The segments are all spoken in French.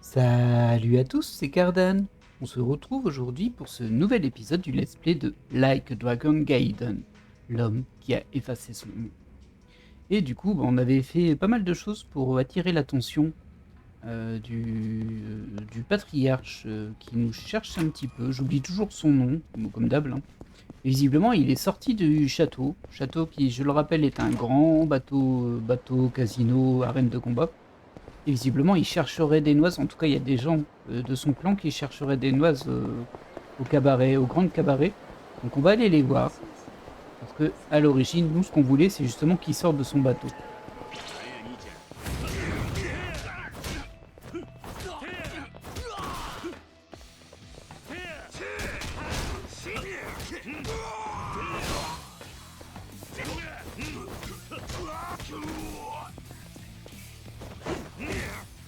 Salut à tous, c'est Cardan. On se retrouve aujourd'hui pour ce nouvel épisode du let's play de Like a Dragon Gaiden, l'homme qui a effacé son nom. Et du coup, on avait fait pas mal de choses pour attirer l'attention du patriarche qui nous cherche un petit peu. J'oublie toujours son nom, comme d'hab. Et visiblement, il est sorti du château. Château qui, je le rappelle, est un grand bateau casino, arène de combat. Et visiblement, il chercherait des noises. En tout cas, il y a des gens de son clan qui chercheraient des noises au cabaret, au grand cabaret. Donc on va aller les voir. Parce que à l'origine, nous, ce qu'on voulait, c'est justement qu'il sorte de son bateau.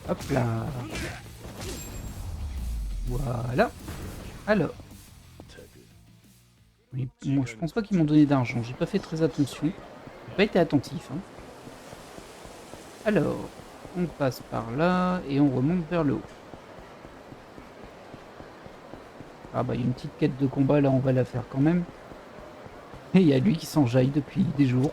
Hop là. Voilà. Alors. Oui, moi, je pense pas qu'ils m'ont donné d'argent. J'ai pas fait très attention. J'ai pas été attentif. Hein. Alors, on passe par là et on remonte vers le haut. Ah bah il y a une petite quête de combat là, on va la faire quand même. Et il y a lui qui s'enjaille depuis des jours.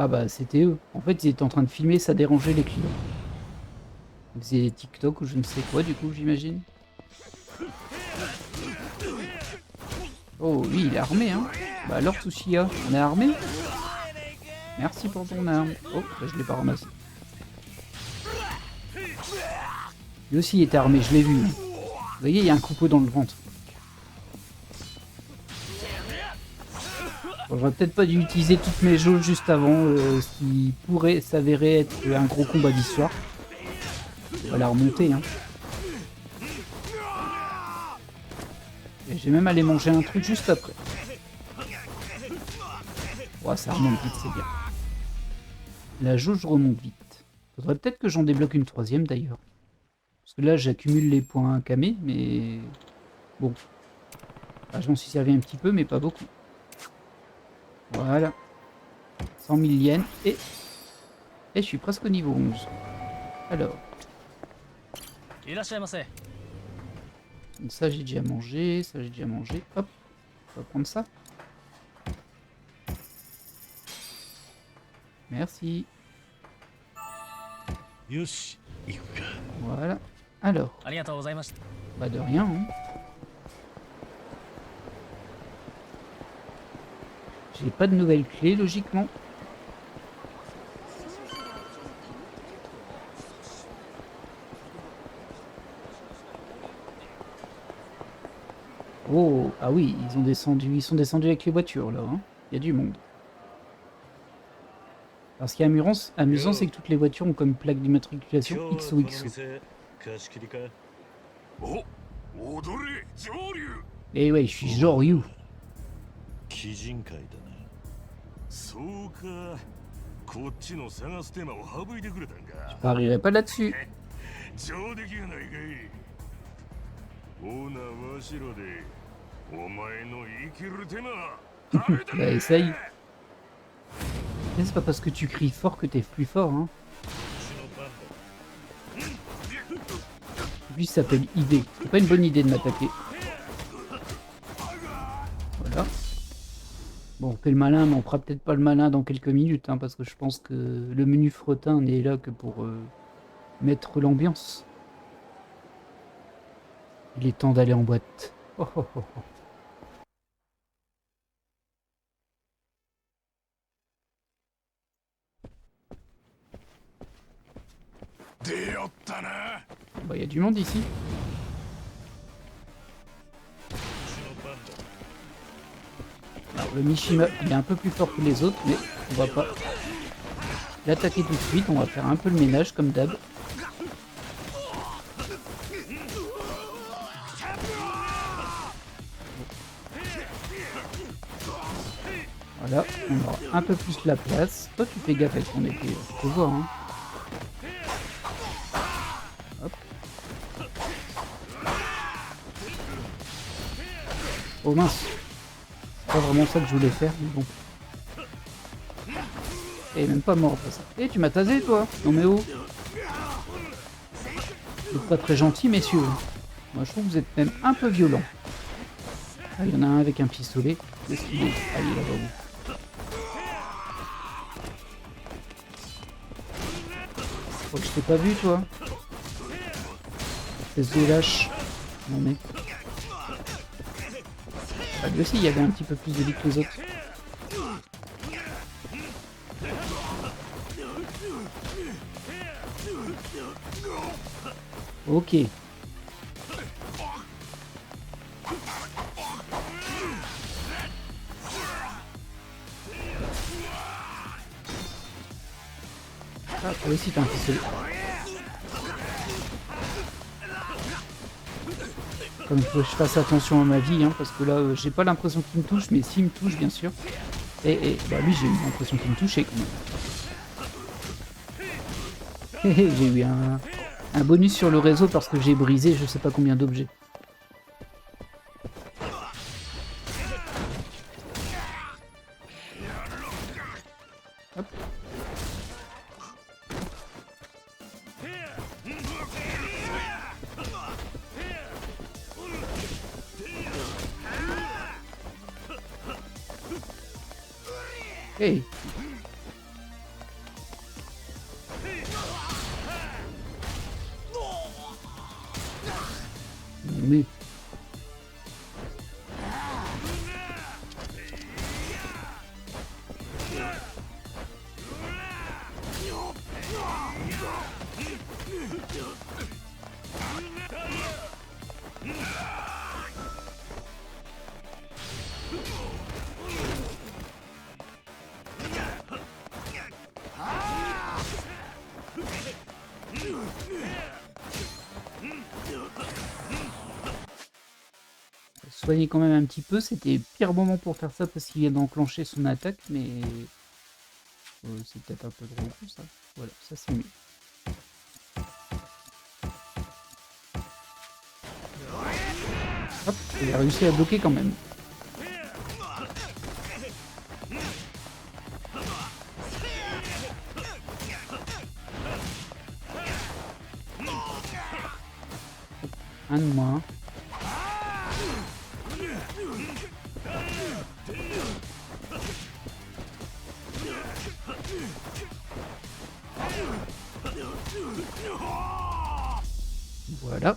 Ah bah c'était eux. En fait ils étaient en train de filmer, ça dérangeait les clients. Ils faisaient des TikTok ou je ne sais quoi du coup j'imagine. Oh lui il est armé hein. Bah alors Tsuchiya, on est armé? Merci pour ton arme. Oh bah, je l'ai pas ramassé. Lui aussi il était armé, je l'ai vu. Vous voyez il y a un coupeau dans le ventre. Bon, j'aurais peut-être pas dû utiliser toutes mes jauges juste avant, ce qui pourrait s'avérer être un gros combat d'histoire. On va la remonter hein. Et j'ai même allé manger un truc juste après. Ouais, ça remonte vite, c'est bien. La jauge remonte vite. Faudrait peut-être que j'en débloque une troisième d'ailleurs. Parce que là, j'accumule les points camés, mais... Bon. Ah, je m'en suis servi un petit peu, mais pas beaucoup. Voilà. 100 000 yens. Et je suis presque au niveau 11. Alors. Ça, j'ai déjà mangé. Ça, j'ai déjà mangé. Hop. On va prendre ça. Merci. Voilà. Alors. Bah de rien. Hein. J'ai pas de nouvelles clés, logiquement. Oh, ah oui, ils sont descendus avec les voitures, là. Hein. Il y a du monde. Alors, ce qui est amusant, c'est que toutes les voitures ont comme plaque d'immatriculation XOXO. Et ouais, je suis genre you. Je parierais pas là-dessus. Bah essaye. C'est pas parce que tu cries fort que t'es plus fort, hein. Lui s'appelle ID. C'est pas une bonne idée de m'attaquer. Voilà. Bon, on fait le malin, mais on fera peut-être pas le malin dans quelques minutes, hein, parce que je pense que le menu fretin n'est là que pour mettre l'ambiance. Il est temps d'aller en boîte. Oh, oh, oh, oh. Bah, y a du monde ici. Alors, le Mishima, il est un peu plus fort que les autres, mais on va pas l'attaquer tout de suite. On va faire un peu le ménage, comme d'hab. Voilà, on aura un peu plus la place. Toi, tu fais gaffe avec ton épée, je te vois, hein. Hop. Oh mince. C'est pas vraiment ça que je voulais faire, mais bon. Et même pas mort après ça. Eh, tu m'as tasé toi? Non mais oh. Vous êtes pas très gentil, messieurs. Moi, je trouve que vous êtes même un peu violent. Ah, il y en a un avec un pistolet. Où est-ce qu'il est? Ah, il est là-bas. Je crois que je t'ai pas vu, toi. Espèce de lâche. Non mais... Ah, lui aussi, il y avait un petit peu plus de vie que les autres. Ok. Ah, toi aussi, t'as un pistolet. Comme il faut que je fasse attention à ma vie, hein, parce que là, j'ai pas l'impression qu'il me touche, mais s'il me touche, bien sûr. Et bah lui, j'ai eu l'impression qu'il me touchait quand même. J'ai eu un bonus sur le réseau parce que j'ai brisé je sais pas combien d'objets. Hop. Hey. Mais... Soigner quand même un petit peu, c'était le pire moment pour faire ça parce qu'il vient d'enclencher son attaque, mais c'est peut-être un peu trop gros ça. Voilà, ça c'est mieux. Hop, il a réussi à bloquer quand même. Un de moins. Voilà.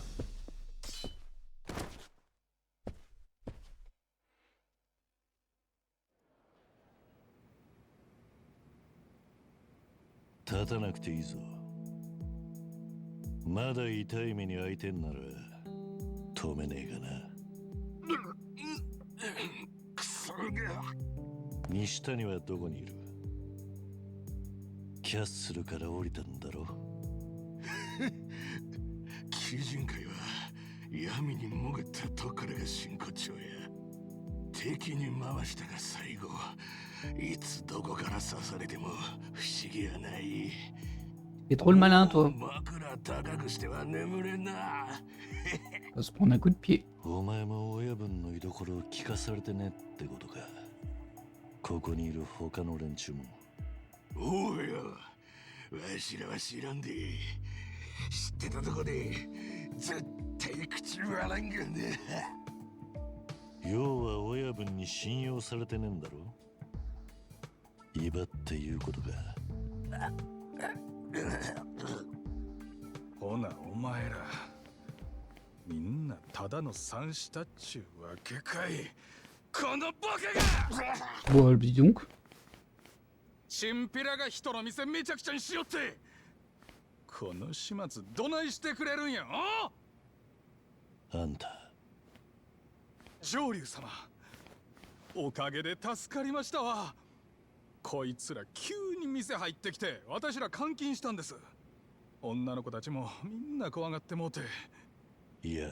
T'es trop le malin, toi. On va se prendre un coup de pied. Bon, dis donc. チンピラが人の店めちゃくちゃにしよって、この始末どないしてくれるんや。あんた上流様、おかげで助かりましたわ。こいつら急に店入ってきて私ら監禁したんです。女の子たちもみんな怖がってもうて。いや、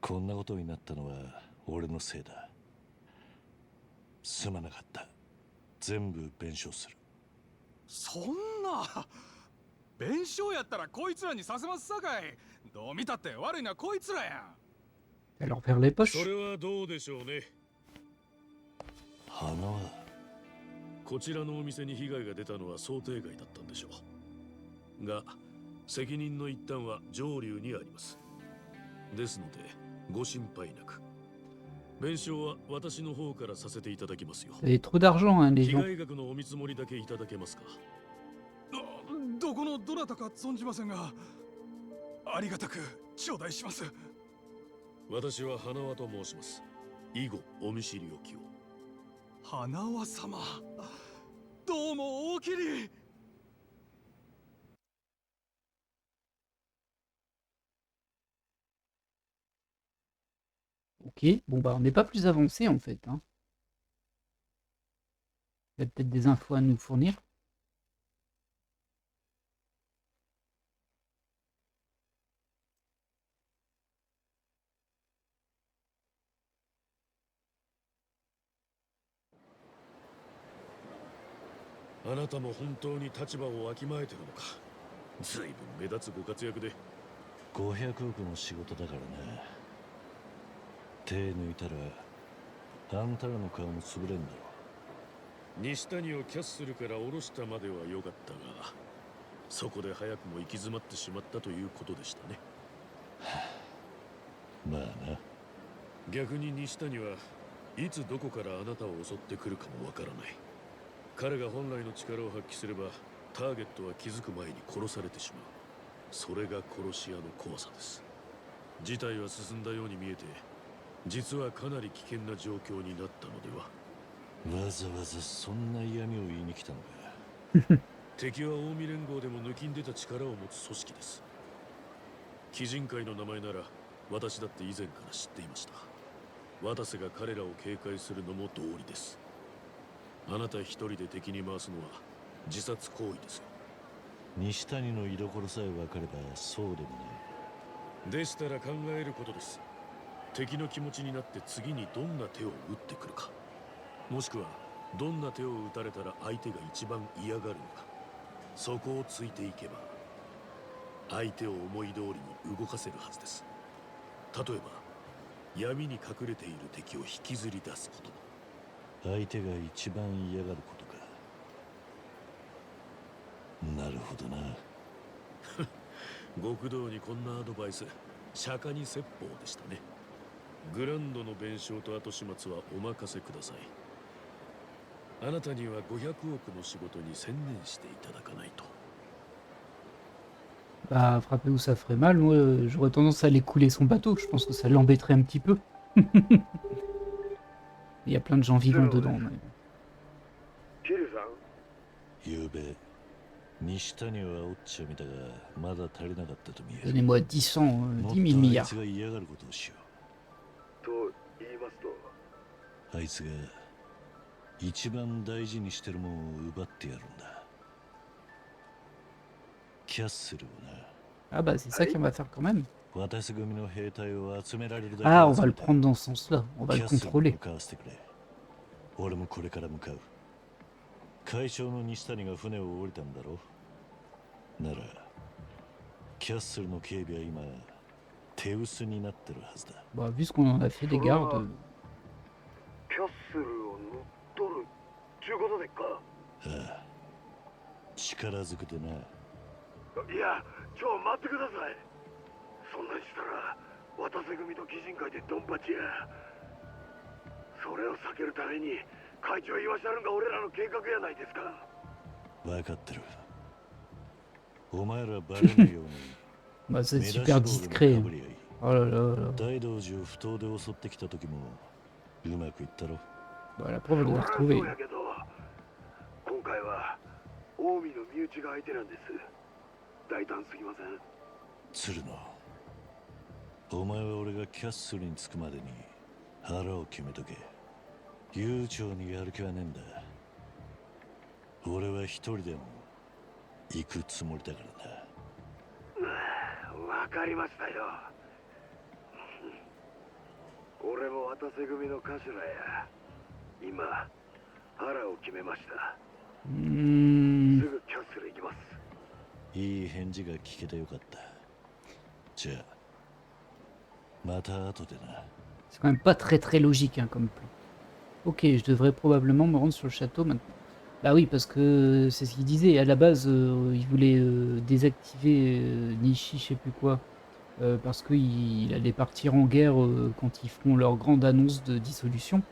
こんなことになったのは俺のせいだ。すまなかった。全部弁償する。そんな弁償やったらこいつらにさせますさかい。どう見たって悪いのはこいつらやん。Alors vers les そ poches. れはどうでしょうね。花はこいつらやん。 Oh, こちらのお店に被害が出たのは想定外だったんでしょう。が、責任の一端は上流にあります。ですので、ご心配なく。弁償は私の方からさせていただきますよ。Vous avez trop d'argent, hein, les 被 gens. 害額のお見積もりだけいただけますか。どこのどなたか存じませんが、ありがたく頂戴します。私は花輪と申します。以後お見知りおきを。花輪様、どうもおおきに。Ok, bon bah on n'est pas plus avancé en fait. Hein. Il y a peut-être des infos à nous fournir. あなたも本当に立場をわきまえてるのか。随分目立つご活躍で。500億の仕事だからね。手抜いたらあんたらの顔も潰れんだろ。西谷をキャッスルから下ろしたまでは良かったが、そこで早くも行き詰まってしまったということでしたね。まあな。逆に西谷はいつどこからあなたを襲ってくるかもわからない。彼が本来の力を発揮すれば、ターゲットは気づく前に殺されてしまう。それが殺し屋の怖さです。事態は進んだように見えて、実はかなり危険な状況になったのでは。わざわざそんな嫌味を言いに来たのか。敵は近江連合でも抜きん出た力を持つ組織です。鬼人会の名前なら私だって以前から知っていました。渡瀬が彼らを警戒するのも道理です。あなた一人で敵に回すのは自殺行為ですよ。西谷の居所さえ分かればそうでもない。でしたら考えることです。敵の気持ちになって次にどんな手を打ってくるか、もしくはどんな手を打たれたら相手が一番嫌がるのか、そこをついていけば相手を思い通りに動かせるはずです。例えば闇に隠れている敵を引きずり出すことも。相手が一番嫌がることか。なるほどな。極道にこんなアドバイス、釈迦に説法でしたね。グランドの弁償と後始末はお任せください。あなたには500億の仕事に専念していただかないと。 Bah, frapper où ça ferait mal, moi j'aurais tendance à aller couler son bateau, je pense que ça l'embêterait un petit peu. Il y a plein de gens vivants dedans. Mais... ゆうべ西谷はおっちゃ見たがまだ足りなかったと見える。 Donnez-moi 10 000 もっ 10 000 とあい milliards. つが嫌がることをしよと言いますと、う。あいつが一番大事にしてるもんを奪ってやるんだ。キャッスルをな。 Ah bah c'est ça qu'on va faire quand même. 渡瀬組の兵隊を集められるだけ Ah, on 集 va め le た。 prendre dans ce sens-là, on va キ le ャッスルに contrôler. 向かわせてくれ。俺もこれから向かう。会長の西谷が船を降りたんだろ。ならキャッスルの警備は今手薄になってるはずだ。 Bah, vu ce qu'on en a fait des gardes, キャッスルを乗っ取るちゅうことでっか。ああ、力ずくでな。いや、ちょ待ってください。そんなんしたら渡瀬組と鬼人会でドンパチや。それを避けるために会長言わしゃるんが俺らの計画やないですか。分かってる。お前らバレないように bah, c'est 目出し super ボール discret. のかぶり合い。 Oh là là là. 大道寺を不当で襲ってきた時もうまくいったろ。 Bah, la preuve, on そり l'a ゃそ retrouvé. うやけど、今回は近江の身内が相手なんです。大胆すぎません。鶴野、お前は俺がキャッスルに着くまでに腹を決めとけ。悠長にやる気はねえんだ。俺は一人でも行くつもりだからな。わかりましたよ。俺も渡瀬組の頭や。今腹を決めました。す Hmm, ぐキャッスル行きます。いい返事が聞けてよかった。じゃあまた後でな。 c'est quand même pas très très logique hein, comme plan. Ok, je devrais probablement me rendre sur le château maintenant. Bah oui, parce que c'est ce qu'il disait. À la base, il voulait désactiver Nishi, je sais plus quoi, parce qu'il allait partir en guerre quand ils feront leur grande annonce de dissolution.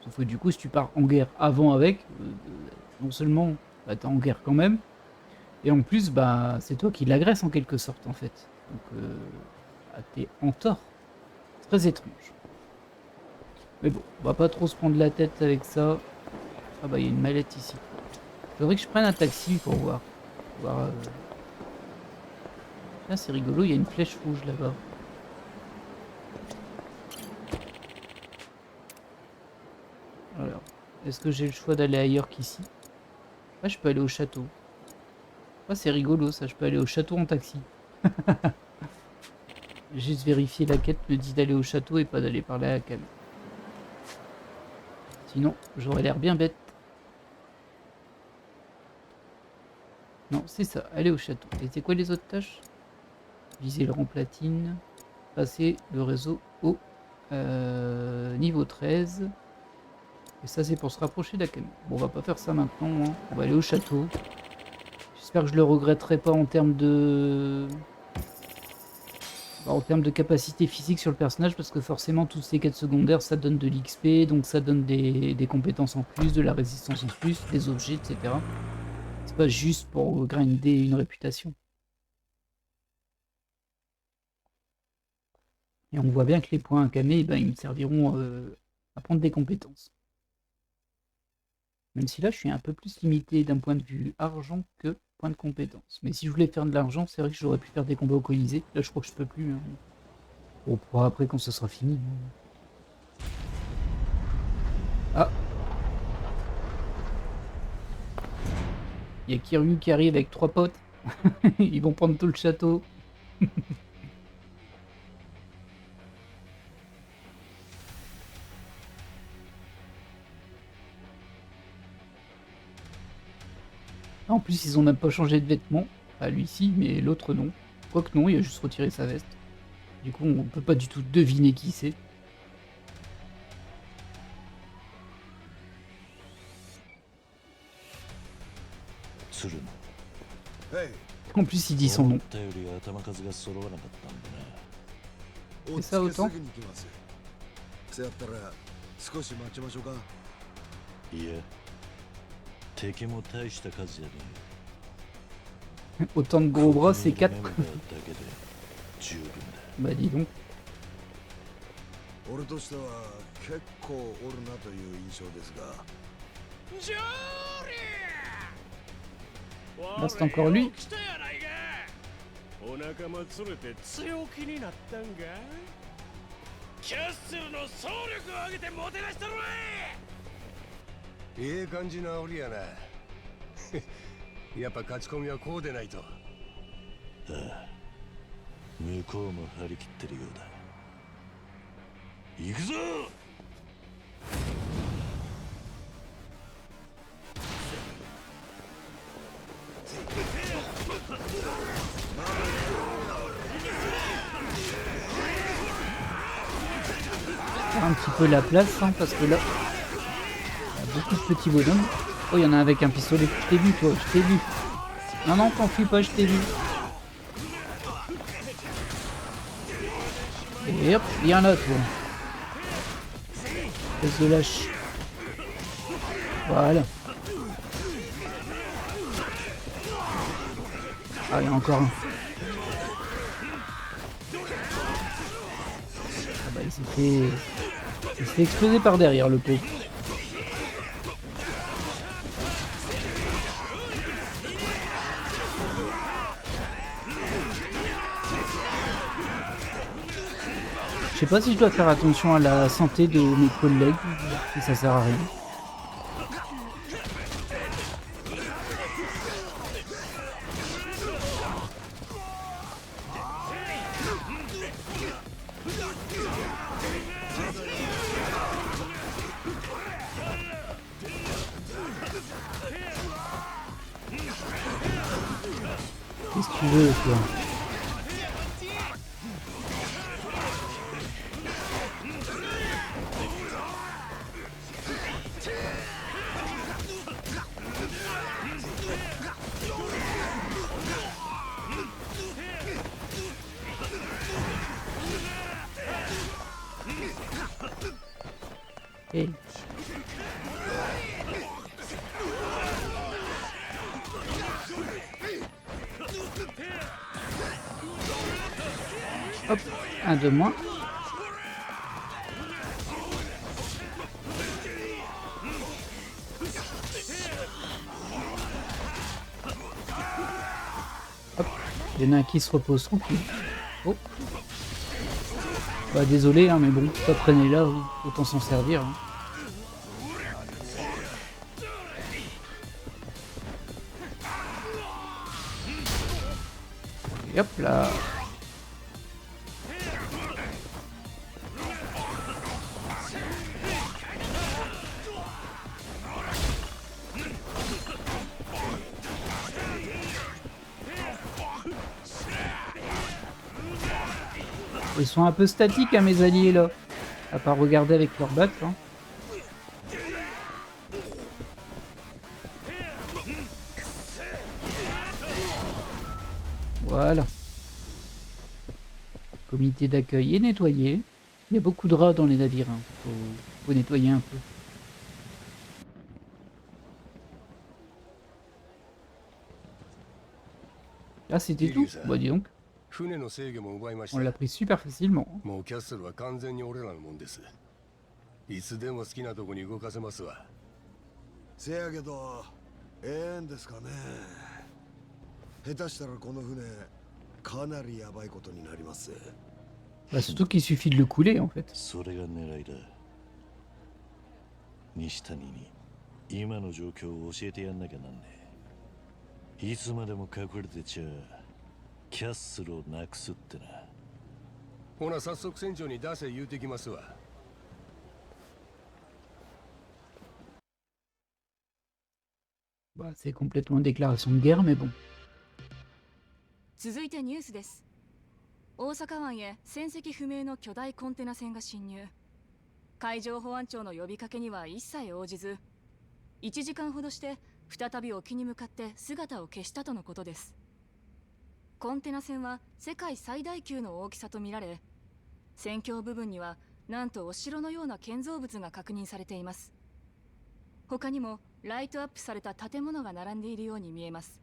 Sauf que du coup, si tu pars en guerre avant avec, non seulement bah, t'es en guerre quand même, et en plus, bah, c'est toi qui l'agresse en quelque sorte, en fait. Donc, bah, t'es en tort. Très étrange. Mais bon, on va pas trop se prendre la tête avec ça. Ah bah, il y a une mallette ici. Faudrait que je prenne un taxi pour voir. Ah, c'est rigolo, il y a une flèche rouge là-bas. Alors, est-ce que j'ai le choix d'aller ailleurs qu'ici? Ah, je peux aller au château. Ah, c'est rigolo ça, je peux aller au château en taxi. Juste vérifier la quête me dit d'aller au château et pas d'aller parler à Cam. Sinon, j'aurais l'air bien bête. Non, c'est ça, aller au château. Et c'est quoi les autres tâches? Viser le rang platine. Passer le réseau au niveau 13. Et ça, c'est pour se rapprocher d'Akame. Bon, on va pas faire ça maintenant. Hein. On va aller au château. J'espère que je le regretterai pas en termes de... en termes de capacité physique sur le personnage, parce que forcément, toutes ces quêtes secondaires, ça donne de l'XP, donc ça donne des compétences en plus, de la résistance en plus, des objets, etc. C'est pas juste pour grinder une réputation. Et on voit bien que les points Akame, ben, ils me serviront à prendre des compétences. Même si là, je suis un peu plus limité d'un point de vue argent que point de compétence. Mais si je voulais faire de l'argent, c'est vrai que j'aurais pu faire des combats au Colisée. Là, je crois que je peux plus. Hein. On pourra après quand ce sera fini. Ah! Il y a Kiryu qui arrive avec 3 potes. Ils vont prendre tout le château. En plus, ils ont même pas changé de vêtements. Ah, lui si, mais l'autre non. Quoique non, il a juste retiré sa veste. Du coup, on peut pas du tout deviner qui c'est. En plus, il dit son nom. C'est ça autant? せやったら少し待ちましょうか。いや、敵も大した数じゃね Autant de え。 gros bras, c'est 4. ここにいるメンバーだけで十分だ。 Bah dis donc. 俺としては結構おるなという印象ですが。Là, c'est encore lui. お仲間連れて強気になったんか。キャッスルの総力を上げてもてなしたろい。ええ感じなおりやな。やっぱ勝ち込みはこうでないと。ああ、向こうも張り切ってるようだ。行くぞ。Faire un petit peu la place, hein, parce que là, il y a beaucoup de petits bonhommes. Oh, il y en a un avec un pistolet. Je t'ai vu, toi, je t'ai vu. Non, non, t'enfuis pas, je t'ai vu. Et hop, il y en a, toi. Espèce de lâche. Voilà. Ah, il y en a encore un. Ah bah, il s'est fait exploser par derrière, le pauvre. Je sais pas si je dois faire attention à la santé de mes collègues, si ça sert à rien. Qu'est-ce que tu veux, toi? Ok. Hop, un de moins. Hop, il y en a un qui se repose tranquille. Oh. Bah désolé, hein, mais bon, pas traîner là, autant s'en servir. Hein. Et hop là. Ils sont un peu statiques, hein, mes alliés là. À part regarder avec leur batte. Hein. Voilà. Comité d'accueil est nettoyé. Il y a beaucoup de rats dans les navires. Hein. Faut nettoyer un peu. Ah, c'était tout. Bah dis donc. 船の制御も奪いまし On た l'a pris super facilement. もうキャッスルは完全に俺らのもんですいつでも好きなとこに動かせますわせやけどええんですかね。下手したらこの船かなりヤバいことになります。 Bah, surtout qu'il suffit de le couler en fait. それが狙いだ。西谷に今の状況を教えてやんなきゃなんねえ。いつまでも隠れてちゃキャッスルをなくすってな。ほな早速船長に出せ言うてきますわ Bah, c'est complètement une déclaration de guerre, mais bon. 続いてニュースです。大阪湾へ船籍不明の巨大コンテナ船が侵入。海上保安庁の呼びかけには一切応じず、1時間ほどして再び沖に向かって姿を消したとのことです。コンテナ船は世界最大級の大きさとみられ、船橋部分にはなんとお城のような建造物が確認されています。他にもライトアップされた建物が並んでいるように見えます。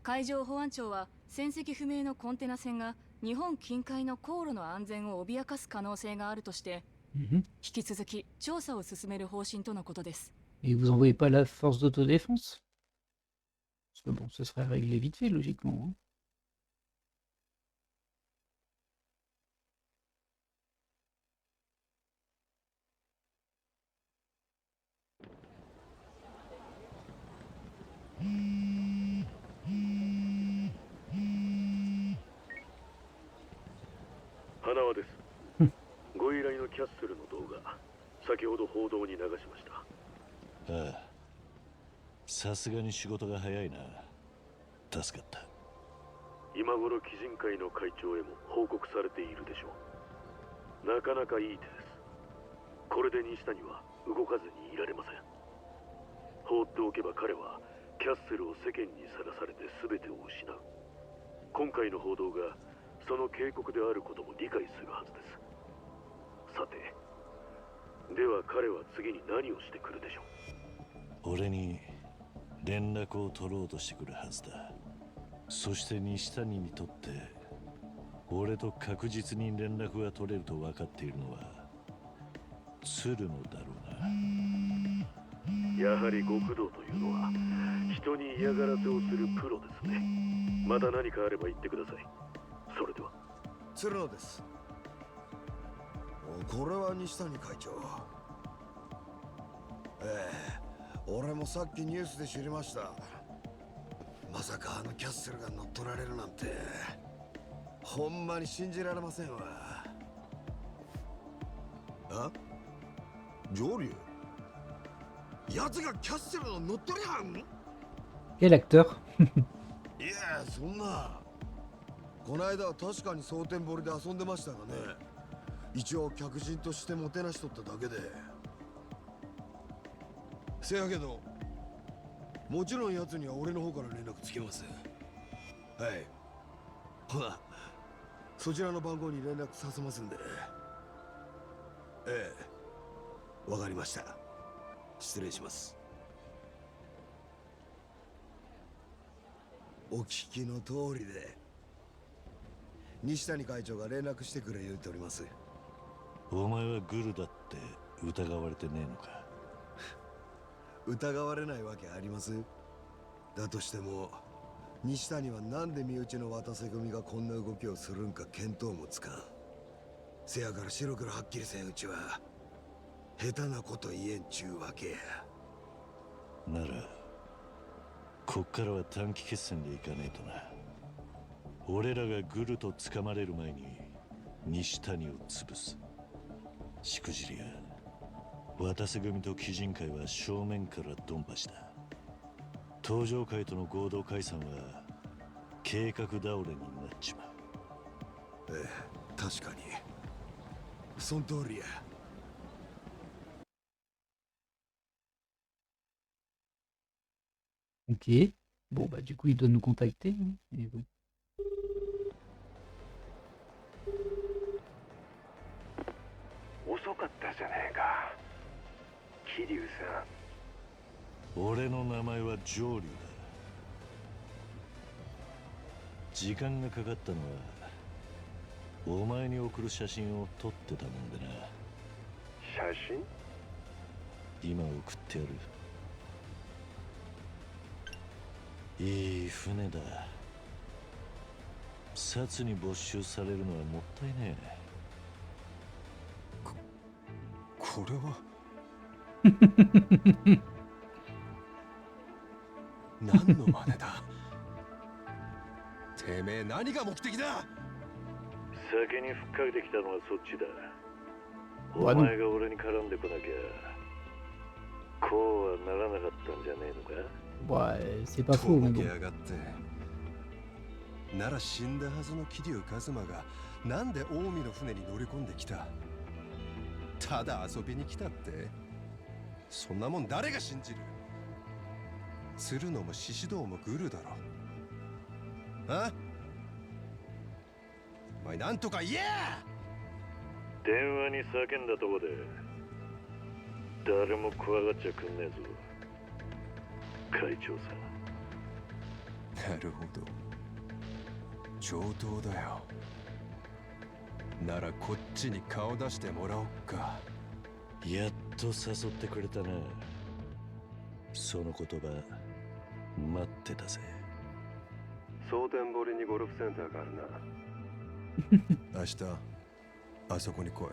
海上保安庁は船籍不明のコンテナ船が日本近海の航路の安全を脅かす可能性があるとして、引き続き調査を進める方針とのことです。Et vous envoyez pas la force d'autodéfense? Parce que bon, ce serait réglé vite fait, logiquement. Hein. Hanawa です。ご依頼のキャッスルの動画、先ほど報道に流しました。ああ、さすがに仕事が早いな。助かった。今頃基人会の会長へも報告されているでしょう。なかなかいい手です。これで西谷は動かずにいられません。放っておけば彼はキャッスルを世間にさらされて全てを失う。今回の報道がその警告であることも理解するはずです。さて、では彼は次に何をしてくるでしょう。俺に連絡を取ろうとしてくるはずだ。そして西谷にとって俺と確実に連絡が取れると分かっているのは鶴野だろうな。やはり極道というのは人に嫌がらせをするプロですね。また何かあれば言ってください。それでは。鶴野です。これは西谷会長。ええ、俺もさっきニュースで知りました。まさかあのキャッスルが乗っ取られるなんてほんまに信じられませんわ。あ、上流奴がキャッスルの乗っ取り犯？ Quel acteur? いや、そんな。この間は確かに蒼天堀で遊んでましたがね。一応客人としてもてなしとっただけで。せやけどもちろん奴には俺の方から連絡つけます。はい。ほな、そちらの番号に連絡させますんで。ええ。わかりました。失礼します。お聞きの通りで、西谷会長が連絡してくれ言うております。お前はグルだって疑われてねえのか？疑われないわけあります？だとしても、西谷はなんで身内の渡瀬組がこんな動きをするんか見当もつかん。せやから白黒はっきりせんうちは下手なこと言えんちゅうわけや。ならこっからは短期決戦でいかねえとな。俺らがグルと掴まれる前に西谷を潰す。しくじりや渡瀬組と鬼人会は正面からドンパチだ。東上会との合同解散は計画倒れになっちまう。ええ、確かにそん通りや。Ok. Bon, bah, du coup, il doit nous contacter, hein. Et bon. 遅かったじゃねえか、桐生さん。俺の名前は上流だ。時間がかかったのはお前に送る写真を撮ってたもんでな。写真？今送ってやる。いい船だ。札に没収されるのはもったいねえ。これは何の真似だ。てめえ何が目的だ。先にふっかけてきたのはそっちだ。おわ前が俺に絡んでこなきゃこうはならなかったんじゃねえのか。 Ouais, c'est pas と faux, ぼ mais け bon. やがって。なら死んだはずの桐生一馬がなんで近江の船に乗り込んできた。ただ遊びに来たって。そんなもん誰が信じる。鶴野も獅子堂もグルだろ。あ？お前なんとか言え。電話に叫んだとこで誰も怖がっちゃくんねえぞ会長さん。なるほど、上等だよ。ならこっちに顔出してもらおっか。やっと誘ってくれたな。その言葉待ってたぜ。蒼天堀にゴルフセンターがあるな。明日あそこに来い。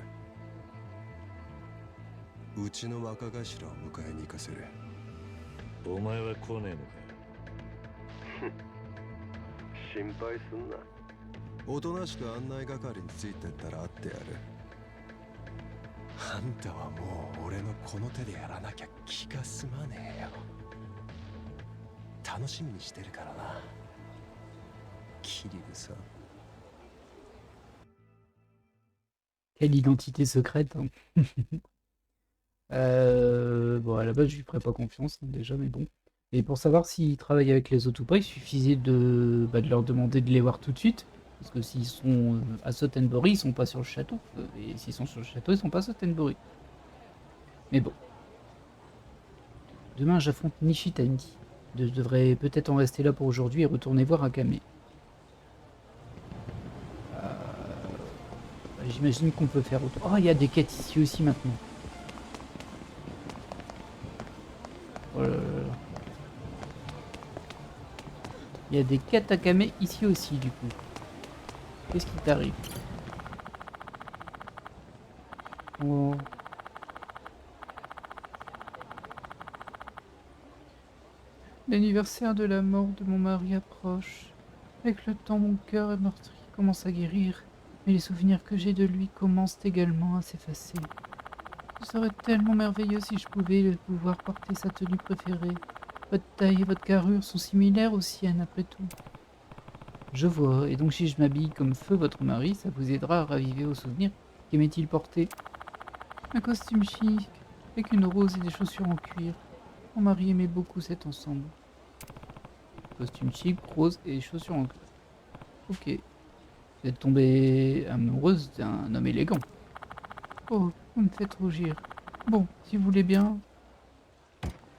うちの若頭を迎えに行かせる。お前は来ねえのか。心配すんな。おとなしく案内係についてったら会ってやる。あんたはもう俺のこの手でやらなきゃ気が済まねえよ。楽しみにしてるからな、桐生さん。 Quelle identité secrète, hein. Bon, à la base, je lui ferais pas confiance, hein, déjà, mais bon. Et pour savoir s'ils travaillent avec les autres ou pas, il suffisait de leur demander de les voir tout de suite. Parce que s'ils sont à Sotenbury, ils sont pas sur le château. Et s'ils sont sur le château, ils sont pas à Sotenbury. Mais bon. Demain, j'affronte Nishitani. Je devrais peut-être en rester là pour aujourd'hui et retourner voir Akame. J'imagine qu'on peut faire autre. Oh, il y a des quêtes ici aussi maintenant. Oh là là là. Il y a des quêtes Akame ici aussi du coup. Qu'est-ce qui t'arrive? Oh. L'anniversaire de la mort de mon mari approche. Avec le temps, mon cœur est meurtri commence à guérir. Mais les souvenirs que j'ai de lui commencent également à s'effacer. Ce serait tellement merveilleux si je pouvais pouvoir porter sa tenue préférée. Votre taille et votre carrure sont similaires aux siennes après tout. Je vois, et donc si je m'habille comme feu votre mari, ça vous aidera à raviver vos souvenirs. Qu'aimait-il porter? Un costume chic, avec une rose et des chaussures en cuir. Mon mari aimait beaucoup cet ensemble. Costume chic, rose et chaussures en cuir. Ok. Vous êtes tombée amoureuse d'un homme élégant. Oh, vous me faites rougir. Bon, si vous voulez bien.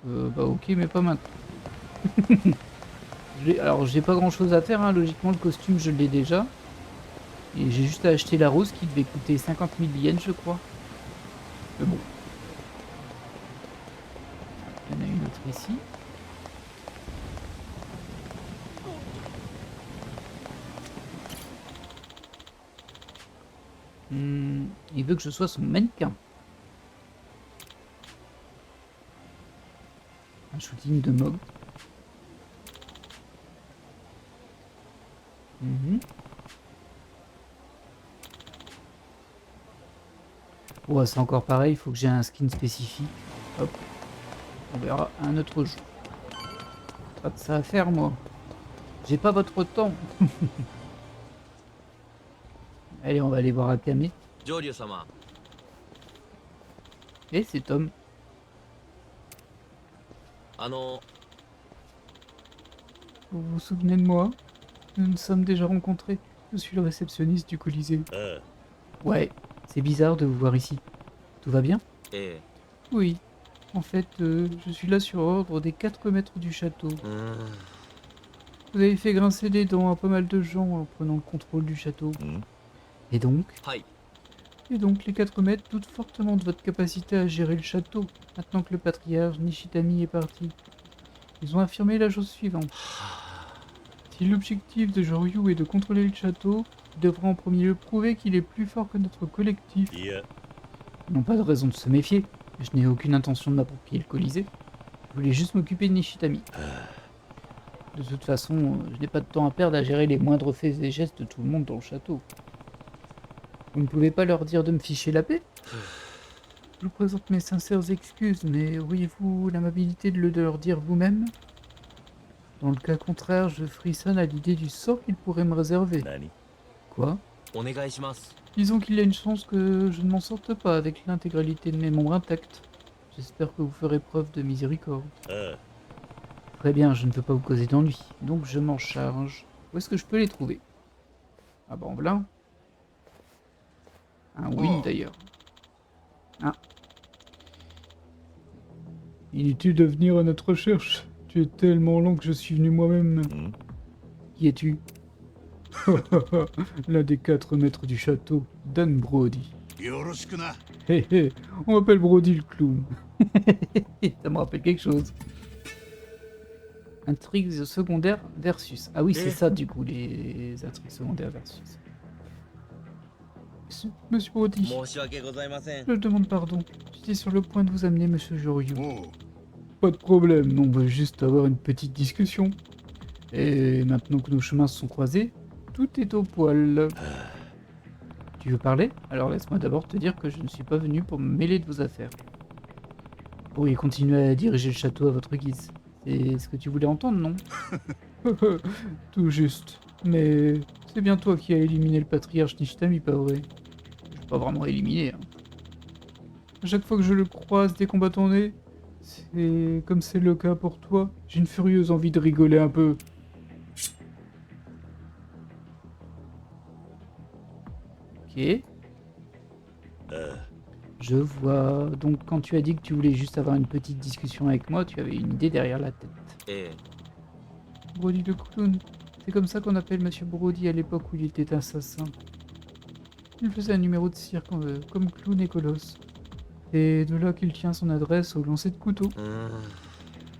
Bah ok, mais pas maintenant. Alors j'ai pas grand chose à faire, hein. Logiquement le costume je l'ai déjà. Et j'ai juste à acheter la rose qui devait coûter 50 000 yens je crois. Mais bon. Il y en a une autre ici. Il veut que je sois son mannequin. Un shooting de Mog. Ouais, c'est encore pareil, il faut que j'ai un skin spécifique. Hop. On verra un autre jour. Pas de ça à faire, moi. J'ai pas votre temps. Allez, on va aller voir Akame. 上流様 Et c'est Tom. の Vous vous souvenez de moi? Nous nous sommes déjà rencontrés. Je suis le réceptionniste du Colisée. ああ Ouais, c'est bizarre de vous voir ici. Tout va bien? え Oui. En fait, je suis là sur ordre des 4 maîtres du château. え Vous avez fait grincer des dents à pas mal de gens en prenant le contrôle du château. Hmm. Et donc? はい Et donc, les 4 maîtres doutent fortement de votre capacité à gérer le château, maintenant que le patriarche Nishitami est parti. Ils ont affirmé la chose suivante. Si l'objectif de Joryu est de contrôler le château, il devra en premier lieu prouver qu'il est plus fort que notre collectif. いや Ils n'ont pas de raison de se méfier. Je n'ai aucune intention de m'approprier le Colisée. Je voulais juste m'occuper de Nishitami. De toute façon, je n'ai pas de temps à perdre à gérer les moindres faits et gestes de tout le monde dans le château. Vous ne pouvez pas leur dire de me ficher la paix? Je vous présente mes sincères excuses, mais auriez-vous l'amabilité de le leur dire vous-même? Dans le cas contraire, je frissonne à l'idée du sort qu'il pourrait me réserver. 何 Quoi? お願いします Disons qu'il y a une chance que je ne m'en sorte pas avec l'intégralité de mes membres intacts. J'espère que vous ferez preuve de miséricorde. ああ Très bien, je ne veux pas vous causer d'ennui, donc je m'en charge. Où est-ce que je peux les trouver? Ah bah en voilà. Un win d'ailleurs. Ah. Inutile de venir à notre recherche. Tu es tellement lent que je suis venu moi-même. Hmm. Qui es-tu? L'un des 4 maîtres du château, Dan Brody. よろしくな Hé hé, on m'appelle Brody le clown. Ça me rappelle quelque chose. Intrigues secondaires versus. Ah oui, c'est ça du coup, les intrigues secondaires versus. Monsieur Brody, 申し訳ございません je demande pardon. J'étais sur le point de vous amener, monsieur Joryu. おう Pas de problème, on veut juste avoir une petite discussion. Et maintenant que nos chemins se sont croisés, tout est au poil. Tu veux parler? Alors laisse-moi d'abord te dire que je ne suis pas venu pour me mêler de vos affaires. Vous pourriez continuer à diriger le château à votre guise. C'est ce que tu voulais entendre, non? Tout juste. Mais c'est bien toi qui as éliminé le patriarche Nishitami, pas vrai? Je l'ai pas vraiment éliminé. Hein. À chaque fois que je le croise, des combats tournés, c'est comme c'est le cas pour toi, j'ai une furieuse envie de rigoler un peu. Ok. ああ Je vois. Donc quand tu as dit que tu voulais juste avoir une petite discussion avec moi, tu avais une idée derrière la tête. え Brody le clown. C'est comme ça qu'on appelle Monsieur Brody à l'époque où il était assassin. Il faisait un numéro de cirque comme clown et colosse. Et de là qu'il tient son adresse au lancer de couteau. え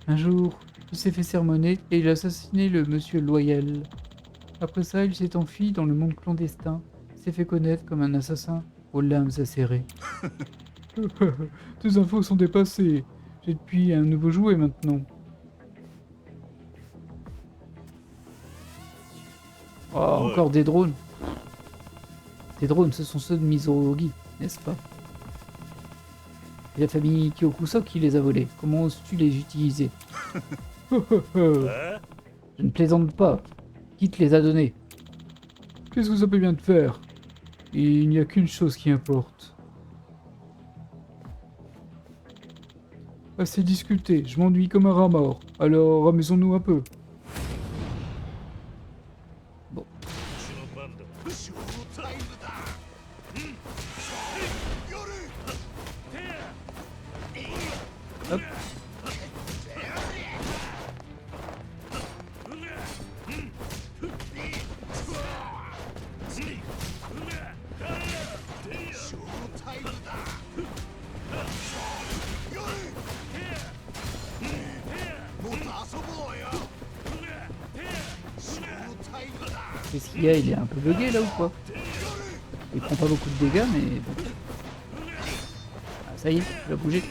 Un jour, il s'est fait sermonner et il a assassiné le Monsieur Loyal. Après ça, il s'est enfui dans le monde clandestin. Il s'est fait connaître comme un assassin aux lames acérées. Tes infos sont dépassées. J'ai depuis un nouveau jouet maintenant. Oh, encore des drones. Ces drones, ce sont ceux de Mizogi, n'est-ce pas? C'est la famille Kyokuso qui les a volés. Comment oses-tu les utiliser? Je ne plaisante pas. Qui te les a donnés? Qu'est-ce que ça peut bien te faire? Il n'y a qu'une chose qui importe. Assez discuté, je m'ennuie comme un rat mort. Alors, amusons-nous un peu. 私の番だショータイムだ Le gars, il est un peu bugué là ou quoi? Il prend pas beaucoup de dégâts, mais bon. Ah, ça y est, il va bouger.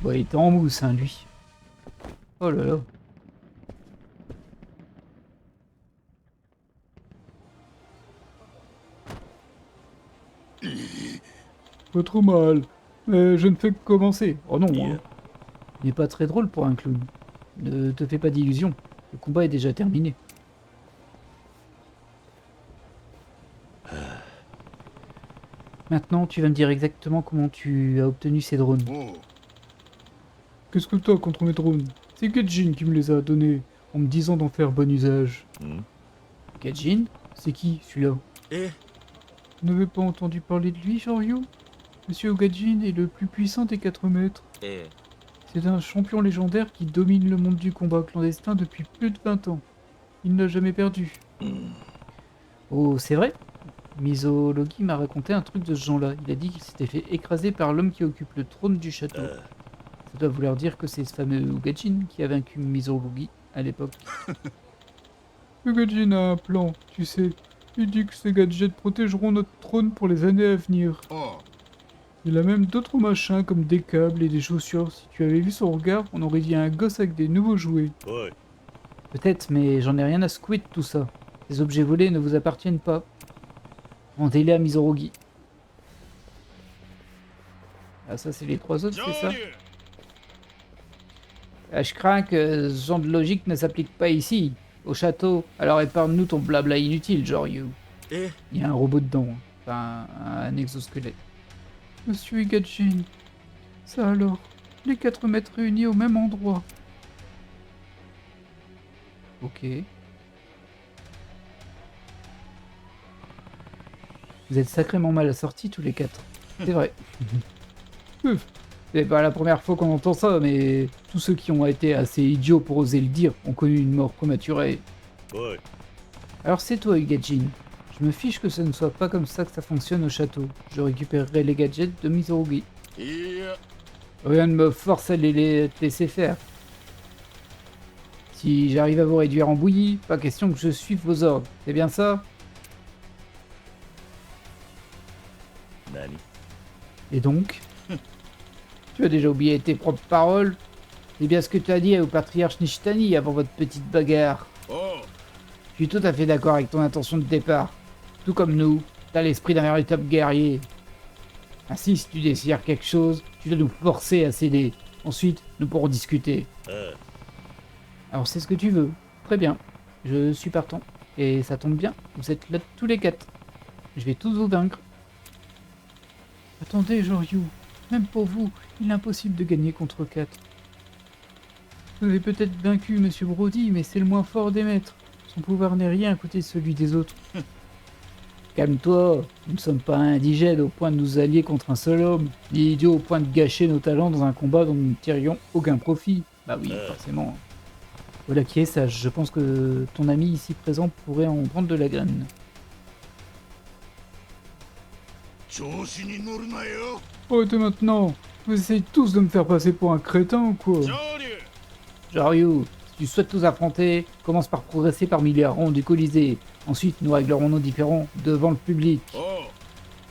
Bon, il était en mousse, hein, lui. Oh là là. Pas trop mal. Mais je ne fais que commencer. Oh non, hein. Il n'est pas très drôle pour un clown. Ne te fais pas d'illusions. Le combat est déjà terminé. Maintenant, tu vas me dire exactement comment tu as obtenu ces drones. Qu'est-ce que t'as contre mes drones? C'est Gaijin qui me les a donnés en me disant d'en faire bon usage. Gaijin? C'est qui, celui-là? Vous n'avez pas entendu parler de lui, Shoryu? Monsieur Gaijin est le plus puissant des 4 maîtres. C'est un champion légendaire qui domine le monde du combat clandestin depuis plus de 20 ans. Il n'a jamais perdu. Oh, c'est vrai? Miso Logi m'a raconté un truc de ce genre-là. Il a dit qu'il s'était fait écraser par l'homme qui occupe le trône du château. Ça doit vouloir dire que c'est ce fameux Ugajin qui a vaincu Miso Logi à l'époque. Ugajin a un plan, tu sais. Il dit que ses gadgets protégeront notre trône pour les années à venir. Il a même d'autres machins comme des câbles et des chaussures. Si tu avais vu son regard, on aurait dit un gosse avec des nouveaux jouets. Peut-être, mais j'en ai rien à secouer de tout ça. Les objets volés ne vous appartiennent pas. Rendez-les à Mizorugi. Ah, ça c'est les 3 autres, c'est ça? Ah, je crains que ce genre de logique ne s'applique pas ici, au château. Alors épargne-nous ton blabla inutile, Joryu. Il y a un robot dedans, hein. Enfin, un exosquelette. Monsieur Ugajin, ça alors, les 4 maîtres réunis au même endroit. Ok. Vous êtes sacrément mal assortis tous les 4. C'est vrai. C'est pas la première fois qu'on entend ça, mais tous ceux qui ont été assez idiots pour oser le dire ont connu une mort prématurée. Alors c'est toi, Ugajin. Je me fiche que ce ne soit pas comme ça que ça fonctionne au château. Je récupérerai les gadgets de Mizorugi. Rien ne me force à les laisser faire. Si j'arrive à vous réduire en bouillie, pas question que je suive vos ordres. C'est bien ça? Et donc? Tu as déjà oublié tes propres paroles? C'est bien ce que tu as dit au patriarche Nishitani avant votre petite bagarre. Je suis tout à fait d'accord avec ton intention de départ. Tout comme nous, t'as l'esprit d'un véritable guerrier. Ainsi, si tu désires quelque chose, tu dois nous forcer à céder. Ensuite, nous pourrons discuter. Alors c'est ce que tu veux. Très bien. Je suis partant. Et ça tombe bien, vous êtes là tous les 4. Je vais tous vous vaincre. Attendez, Joryu. Même pour vous, il est impossible de gagner contre 4. Vous avez peut-être vaincu Monsieur Brody, mais c'est le moins fort des maîtres. Son pouvoir n'est rien à côté de celui des autres. Calme-toi, nous ne sommes pas indigènes au point de nous allier contre un seul homme, ni idiots au point de gâcher nos talents dans un combat dont nous ne tirions aucun profit. Bah oui, forcément. Voilà qui est sage, je pense que ton ami ici présent pourrait en prendre de la graine. Arrêtez maintenant! Vous essayez tous de me faire passer pour un crétin ou quoi? Joryu, si tu souhaites nous affronter, commence par progresser parmi les rangs du Colisée. Ensuite, nous réglerons nos différends devant le public.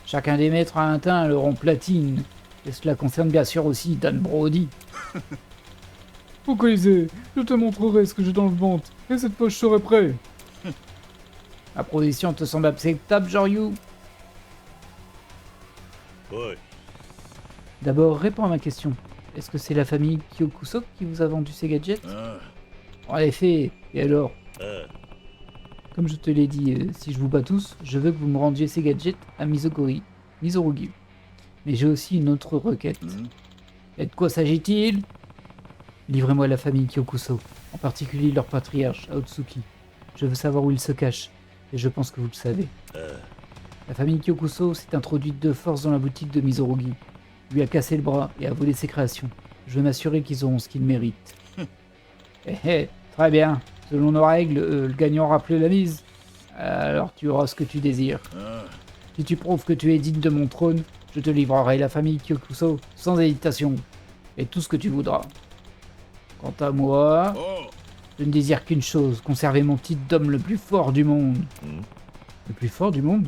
Chacun des maîtres a atteint le rang platine. Et cela concerne bien sûr aussi Dan Brody. Au Colisée, je te montrerai ce que j'ai dans le ventre. Et cette fois, je serai prêt. Ma position te semble acceptable, Joryu? D'abord, réponds à ma question. Est-ce que c'est la famille Kyokusok qui vous a vendu ces gadgets? En effet, et alors? Comme je te l'ai dit, si je vous bats tous, je veux que vous me rendiez ces gadgets à Mizorugi. Mais j'ai aussi une autre requête. Et de quoi s'agit-il? Livrez-moi la famille Kyokuso, en particulier leur patriarche, Aotsuki. Je veux savoir où il se cache, et je pense que vous le savez. La famille Kyokuso s'est introduite de force dans la boutique de Mizorugi, lui a cassé le bras et a volé ses créations. Je veux m'assurer qu'ils auront ce qu'ils méritent. Très bien. Selon nos règles, le gagnant aura rappelé la mise. Alors tu auras ce que tu désires. Si tu prouves que tu es digne de mon trône, Je te livrerai la famille Kyokuso sans hésitation, et tout ce que tu voudras. Quant à moi, je ne désire qu'une chose, conserver mon petit dôme le plus fort du monde. Le plus fort du monde?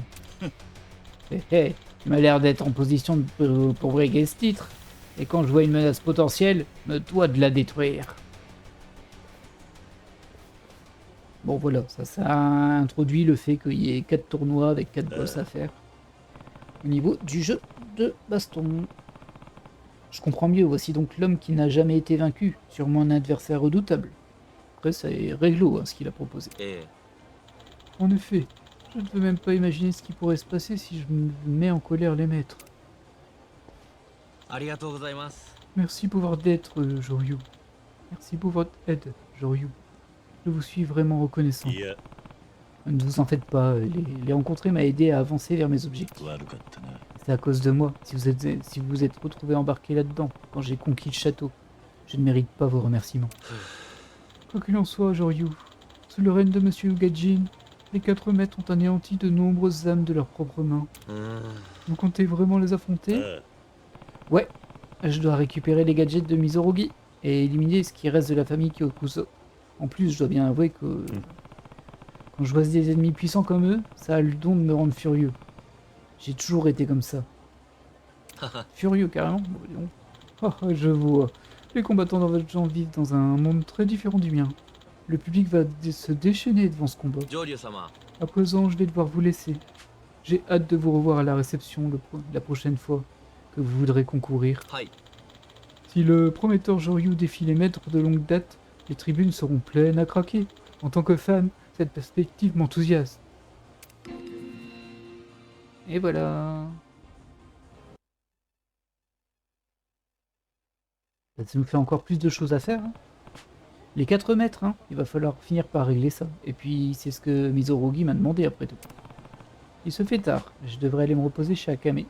Tu m'as l'air d'être en position pour briguer ce titre, et quand je vois une menace potentielle, me dois de la détruire. Bon voilà, ça a introduit le fait qu'il y ait 4 tournois avec 4 boss à faire. Au niveau du jeu de baston. Je comprends mieux, voici donc l'homme qui n'a jamais été vaincu, sûrement un adversaire redoutable. Après, c'est réglo hein, ce qu'il a proposé. En effet, je ne peux même pas imaginer ce qui pourrait se passer si je me mets en colère les maîtres. Merci pour votre aide, Joryu. Merci pour votre aide, Joryu. Je vous suis vraiment reconnaissant. Ne vous en faites pas, les rencontrer m'a aidé à avancer vers mes objectifs. C'est à cause de moi, si vous vous êtes retrouvé embarqué là-dedans, quand j'ai conquis le château. Je ne mérite pas vos remerciements. Quoi qu'il en soit, Joryu, sous le règne de Monsieur Ugajin, les 4 maîtres ont anéanti de nombreuses âmes de leurs propres mains. Vous comptez vraiment les affronter? Ouais, je dois récupérer les gadgets de Mizorogi et éliminer ce qui reste de la famille Kyokuso. En plus, je dois bien avouer que quand je vois des ennemis puissants comme eux, ça a le don de me rendre furieux. J'ai toujours été comme ça. Furieux, carrément. Je vois. Les combattants dans votre genre vivent dans un monde très différent du mien. Le public va se déchaîner devant ce combat. À présent, je vais devoir vous laisser. J'ai hâte de vous revoir à la réception la prochaine fois que vous voudrez concourir. Si le prometteur Joryu défie les maîtres de longue date, les tribunes seront pleines à craquer. En tant que fan, cette perspective m'enthousiasme. Et voilà. Ça nous fait encore plus de choses à faire. Hein. Les 4 mètres, hein, il va falloir finir par régler ça. Et puis c'est ce que Mizorogi m'a demandé après tout. Il se fait tard, je devrais aller me reposer chez Akame.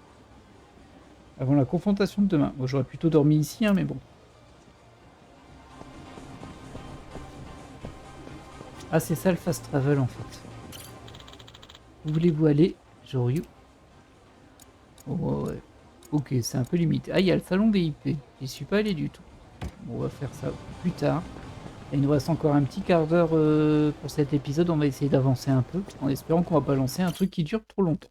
Avant la confrontation de demain. Moi j'aurais plutôt dormi ici, hein, mais bon. Ah c'est ça le fast travel en fait. Où voulez-vous aller, Joryu? Oh ouais. Ok, c'est un peu limité. Ah, il y a le salon VIP. J'y suis pas allé du tout. Bon, on va faire ça plus tard. Et il nous reste encore un petit quart d'heure pour cet épisode. On va essayer d'avancer un peu, en espérant qu'on va pas lancer un truc qui dure trop longtemps.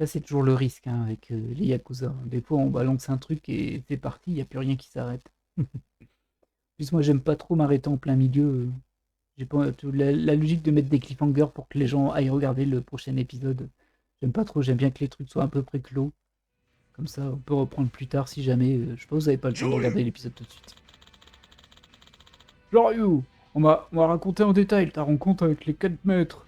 Ça, c'est toujours le risque hein, avec les Yakuza. Des fois, on balance un truc et c'est parti, il n'y a plus rien qui s'arrête. En plus, moi, j'aime pas trop m'arrêter en plein milieu. J'ai pas la logique de mettre des cliffhangers pour que les gens aillent regarder le prochain épisode. J'aime pas trop, j'aime bien que les trucs soient à peu près clos. Comme ça, on peut reprendre plus tard si jamais, je sais pas, vous avez pas le temps de regarder l'épisode tout de suite. Joryu, on m'a raconté en détail ta rencontre avec les 4 maîtres.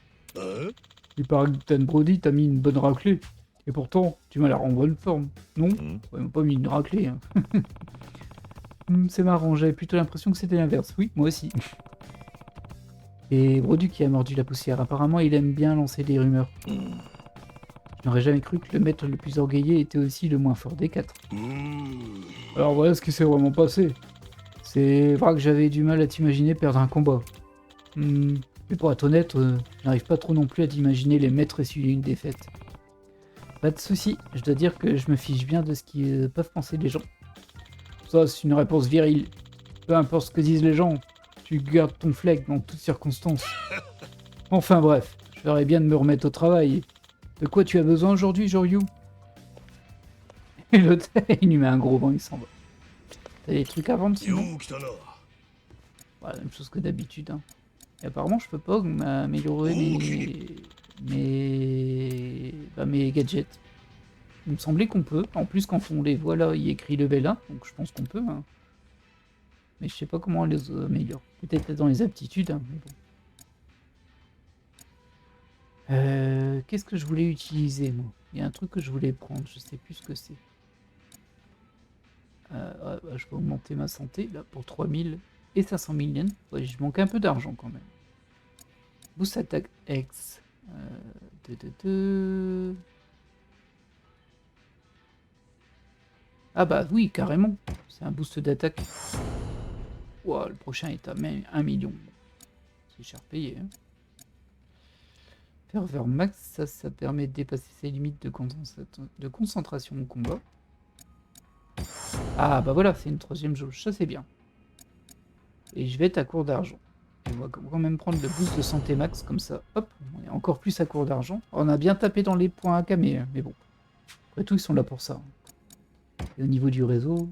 Il paraît que Dan Brody t'a mis une bonne raclée. Et pourtant, tu m'as l'air en bonne forme, non? Ouais, il m'a pas mis une raclée. Hein. C'est marrant, j'avais plutôt l'impression que c'était l'inverse. Oui, moi aussi. Et Brody qui a mordu la poussière. Apparemment, il aime bien lancer des rumeurs. Je n'aurais jamais cru que le maître le plus orgueilleux était aussi le moins fort des 4. Alors voilà ce qui s'est vraiment passé. C'est vrai que j'avais du mal à t'imaginer perdre un combat. Mais pour être honnête, je n'arrive pas trop non plus à t'imaginer les maîtres essuyer une défaite. Pas de soucis, je dois dire que je me fiche bien de ce qu'ils peuvent penser les gens. Ça, c'est une réponse virile. Peu importe ce que disent les gens, tu gardes ton flegme dans toutes circonstances. Enfin bref, je ferais bien de me remettre au travail. De quoi tu as besoin aujourd'hui, Joryu? Et l'autre, il lui met un gros vent, il s'en va. T'as des trucs à vendre sinon? Voilà, même chose que d'habitude. Hein. Et apparemment, je peux pas m'améliorer mes gadgets. Il me semblait qu'on peut. En plus, quand on les voit là, il écrit level 1, donc je pense qu'on peut. Hein. Mais je sais pas comment on les améliore. Peut-être dans les aptitudes, hein, mais bon. Qu'est-ce que je voulais utiliser, moi? Il y a un truc que je voulais prendre, je sais plus ce que c'est. Je vais augmenter ma santé, là, pour 3000 et 500 000 yens. Ouais, je manque un peu d'argent, quand même. Boost attack X. Ah bah oui, carrément. C'est un boost d'attaque. Wow, le prochain est à 1 million. C'est cher payé, hein. Ferveur max, ça permet de dépasser ses limites de concentration au combat. Ah bah voilà, c'est une troisième jauge, ça c'est bien. Et je vais être à court d'argent. Et on va quand même prendre le boost de santé max, comme ça, hop, on est encore plus à court d'argent. On a bien tapé dans les points AK, mais bon. Après tout, ils sont là pour ça. Et au niveau du réseau,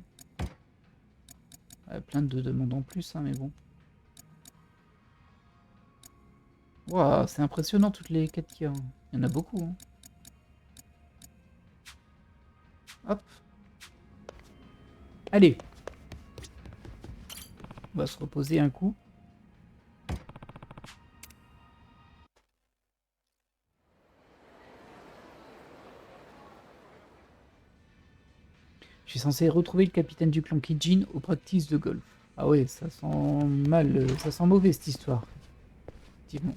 plein de demandes en plus, hein, mais bon. Waouh, c'est impressionnant toutes les quêtes qu'il y a. Il y en a beaucoup. Hein. Hop. Allez. On va se reposer un coup. Je suis censé retrouver le capitaine du clan Kijin aux practices de golf. Ah ouais, ça sent mal, ça sent mauvais cette histoire. Effectivement.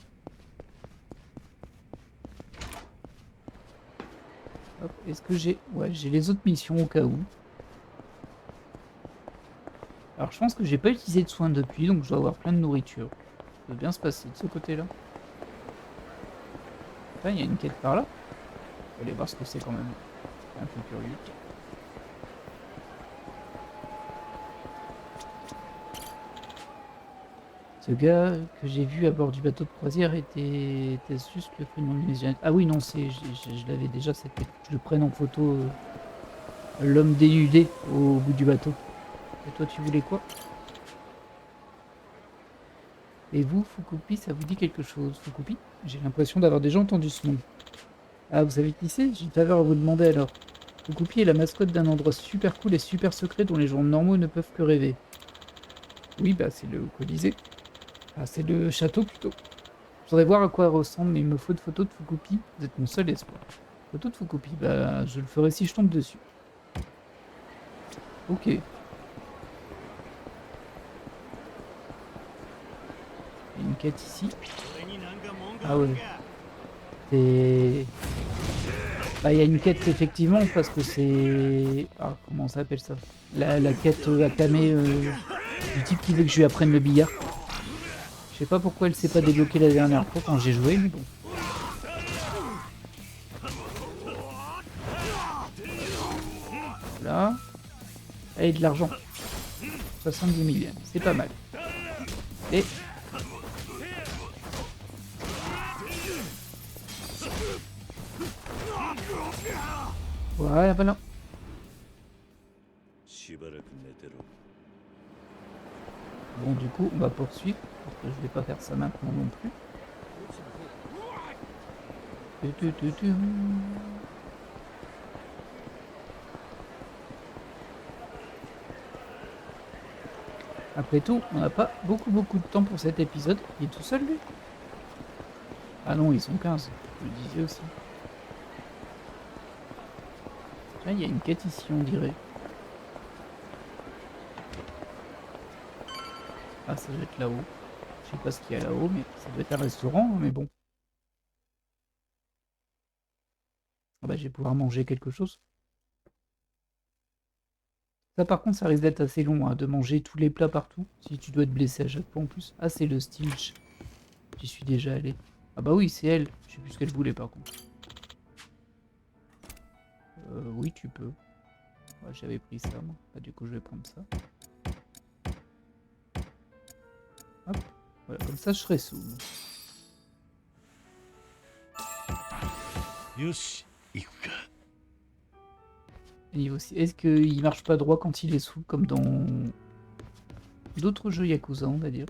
Hop, est-ce que j'ai... Ouais, j'ai les autres missions au cas où. Alors je pense que j'ai pas utilisé de soins depuis, donc je dois avoir plein de nourriture. Ça peut bien se passer de ce côté-là. Là, il y a une quête par là. On va aller voir ce que c'est quand même. Un peu curieux. Ce gars que j'ai vu à bord du bateau de croisière était-ce juste le prénom indonésien? Ah oui, non, je l'avais déjà, c'était je le prenne en photo l'homme dénudé au bout du bateau. Et toi, tu voulais quoi? Et vous, Fukupi, ça vous dit quelque chose? Fukupi? J'ai l'impression d'avoir déjà entendu ce nom. Ah, vous savez qui c'est? J'ai une faveur à vous demander alors. Fukupi est la mascotte d'un endroit super cool et super secret dont les gens normaux ne peuvent que rêver. Oui, bah c'est le Colisée. Ah, c'est le château plutôt. Je voudrais voir à quoi elle ressemble, mais il me faut de photos de Fukupi. Vous êtes mon seul espoir. Photo de Fukupi, bah je le ferai si je tombe dessus. Ok. Il y a une quête ici. Ah ouais. C'est... Bah il y a une quête effectivement parce que c'est... Ah comment ça s'appelle ça? La quête Akame du type qui veut que je lui apprenne le billard. Je sais pas pourquoi elle s'est pas débloquée la dernière fois quand j'ai joué, mais bon. Voilà. Et de l'argent. 70 millions, c'est pas mal. Et... Voilà, voilà. Bon, du coup, on va poursuivre. Parce que je vais pas faire ça maintenant non plus. Après tout, on n'a pas beaucoup de temps pour cet épisode. Il est tout seul, lui? Ah non, ils sont 15. Je le disais aussi. Tiens, il y a une quête ici, on dirait. Ah, ça doit être là-haut. Je sais pas ce qu'il y a là-haut, mais ça doit être un restaurant, hein, mais bon. Ah bah, je vais pouvoir manger quelque chose. Ça, par contre, ça risque d'être assez long, hein, de manger tous les plats partout. Si tu dois te blesser à chaque fois en plus. Ah, c'est le Stilch. J'y suis déjà allé. Ah bah oui, c'est elle. Je sais plus ce qu'elle voulait, par contre. Oui, tu peux. Ouais, j'avais pris ça, moi. Bah, du coup, je vais prendre ça. Hop. Voilà, comme ça, je serai saoul. Yoshi, Niveau aussi. Est-ce qu'il marche pas droit quand il est sous, comme dans d'autres jeux Yakuza, on va dire?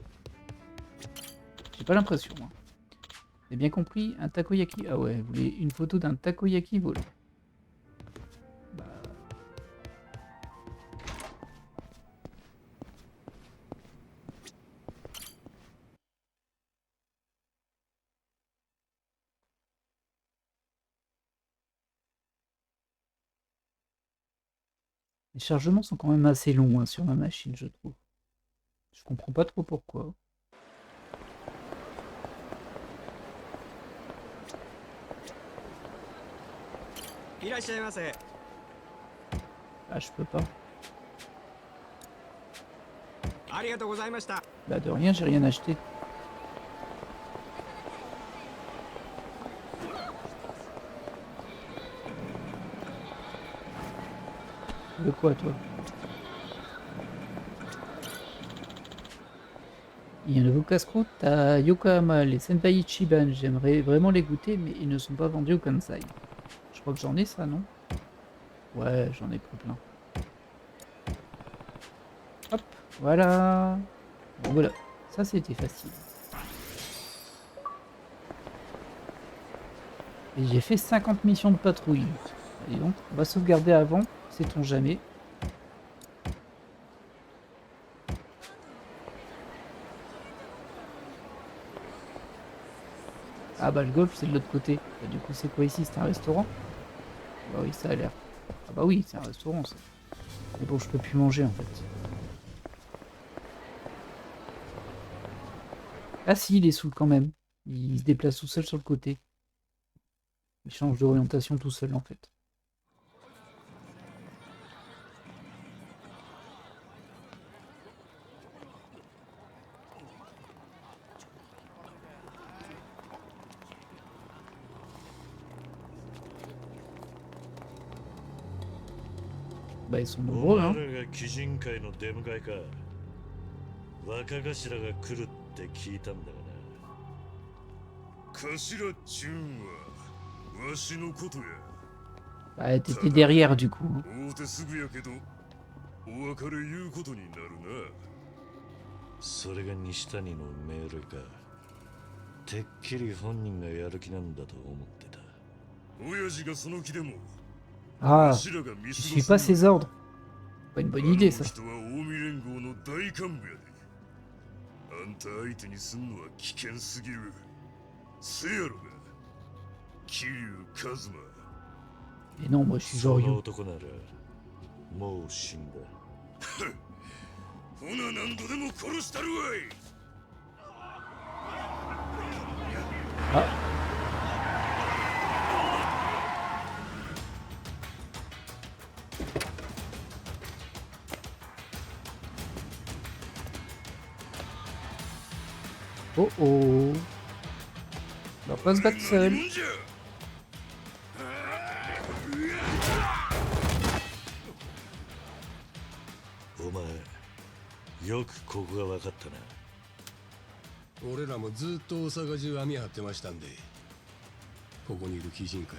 J'ai pas l'impression, moi. J'ai bien compris, un takoyaki. Ah ouais, vous voulez une photo d'un takoyaki volant? Bah... Les chargements sont quand même assez longs hein, sur ma machine, je trouve. Je comprends pas trop pourquoi. Ah, je peux pas. Bah de rien, j'ai rien acheté. Tu veux quoi, toi? Il y a un nouveau casse-croûte à Yokohama, les Senpai Ichiban. J'aimerais vraiment les goûter, mais ils ne sont pas vendus au Kansai. Je crois que j'en ai ça, non? Ouais, j'en ai pris plein. Hop, voilà. Bon, voilà. Ça, c'était facile. Et j'ai fait 50 missions de patrouille. Allez donc, on va sauvegarder avant, sait-on jamais. Ah bah le golf c'est de l'autre côté. Bah, du coup c'est quoi ici? C'est un restaurant? Bah oui ça a l'air. Ah bah oui c'est un restaurant ça. Mais bon je peux plus manger en fait. Ah si il est sous quand même. Il se déplace tout seul sur le côté. Il change d'orientation tout seul en fait. Bah ils sont お nombreux 前 hein. らが鬼人会の出迎えか。若頭が来るって聞いたんだがな。頭っちゅうんはわしのことや。 Bah t'étais derrière du coup. Hein. 会うてすぐやけどお別れ言うことになるな。それが西谷の命令か。てっきり本人がやる気なんだと思ってた。親父がその気でも Ah, わしらが見 tu 過 suis ご pas す ses ordres. Pas une bonne idée ça. 人は近江連合の大幹部やで。あんた相手にすんのは危険すぎる。せやろが。桐生一馬。 Et non moi je suis そ genre の You. 男ならもう死んだ。ほな何度でも殺したるわい。 Oh oh. On va pas se battre seul. 何じゃ。お前よくここが分かったな。俺らもずっと大阪中網張ってましたんで、ここにいる鬼人会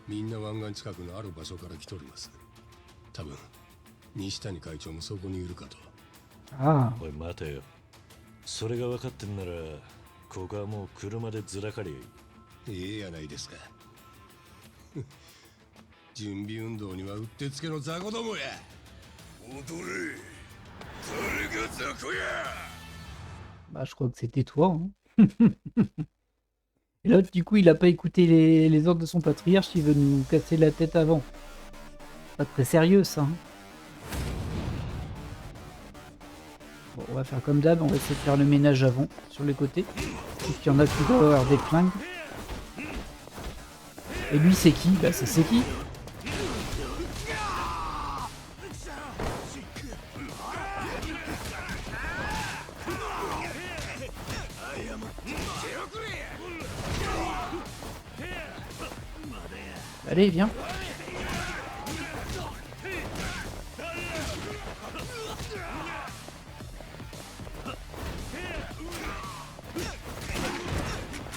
みんな湾岸近くのある場所から来とります。多分西谷会長もそこにいるかと。 Ah. おい待てよ。それが分かってんならここはもう車でずらかりゃいい。ええやないですか。準備運動にはうってつけの雑魚どもや。踊れ。誰が雑魚や。 Bah je crois que c'était toi. Hein. Et là du coup il a pas écouté les ordres de son patriarche, il veut nous casser la tête avant. Pas très sérieux ça. Hein. Bon on va faire comme d'hab, on va essayer de faire le ménage avant, sur les côtés. Parce qu'il y en a qui doivent avoir des flingues. Et lui c'est qui? Bah c'est qui? Allez, viens.